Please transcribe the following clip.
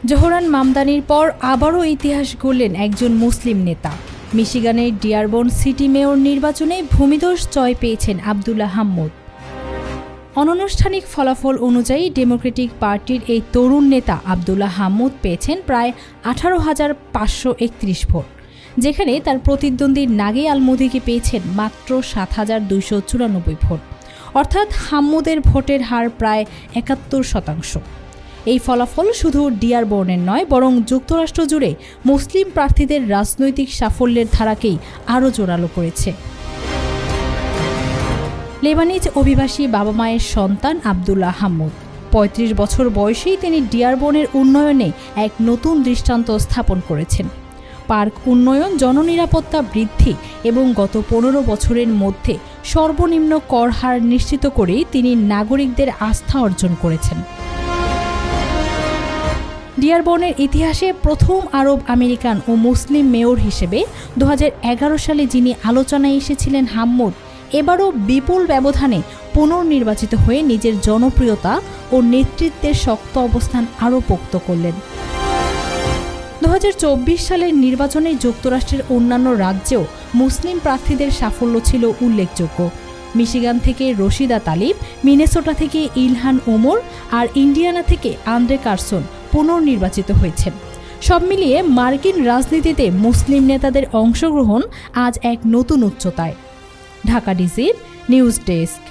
Zohran মামদানির পর আবারও ইতিহাস গড়লেন একজন মুসলিম নেতা। মিশিগানের ডিয়ারবন সিটি মেয়র নির্বাচনে ভূমিধস জয় পেয়েছেন আব্দুল্লাহ হাম্মুদ। অনানুষ্ঠানিক ফলাফল অনুযায়ী ডেমোক্রেটিক পার্টির এই তরুণ নেতা আব্দুল্লাহ হাম্মুদ পেয়েছেন প্রায় 18,531 ভোট, যেখানে তার প্রতিদ্বন্দ্বী নাগে আলমুদিকে পেয়েছেন মাত্র 7,294 ভোট, অর্থাৎ হাম্মুদের ভোটের হার প্রায় 71%। এই ফলাফল শুধু ডিয়ারবর্নের নয়, বরং যুক্তরাষ্ট্র জুড়ে মুসলিম প্রার্থীদের রাজনৈতিক সাফল্যের ধারাকেই আরও জোরালো করেছে। লেবানিজ অভিবাসী বাবা মায়ের সন্তান আব্দুল্লাহ হাম্মুদ 35 বছর বয়সেই তিনি ডিয়ারবনের উন্নয়নে এক নতুন দৃষ্টান্ত স্থাপন করেছেন। পার্ক উন্নয়ন, জননিরাপত্তা বৃদ্ধি এবং গত 15 বছরের মধ্যে সর্বনিম্ন কর হার নিশ্চিত করেই তিনি নাগরিকদের আস্থা অর্জন করেছেন। ডিয়ারবনের ইতিহাসে প্রথম আরব আমেরিকান ও মুসলিম মেয়র হিসেবে 2011 সালে যিনি আলোচনায় এসেছিলেন হাম্মুদ এবারও বিপুল ব্যবধানে পুনর্নির্বাচিত হয়ে নিজের জনপ্রিয়তা ও নেতৃত্বের শক্ত অবস্থান আরও পোক্ত করলেন। 2024 সালের নির্বাচনে যুক্তরাষ্ট্রের অন্যান্য রাজ্যেও মুসলিম প্রার্থীদের সাফল্য ছিল উল্লেখযোগ্য। মিশিগান থেকে রশিদা তালিব, মিনেসোটা থেকে ইলহান ওমর আর ইন্ডিয়ানা থেকে আন্দ্রে কারসন পুনর্নির্বাচিত হয়েছেন। সব মিলিয়ে মার্কিন রাজনীতিতে মুসলিম নেতাদের অংশগ্রহণ আজ এক নতুন উচ্চতায়। ঢাকা ডিজির নিউজ ডেস্ক।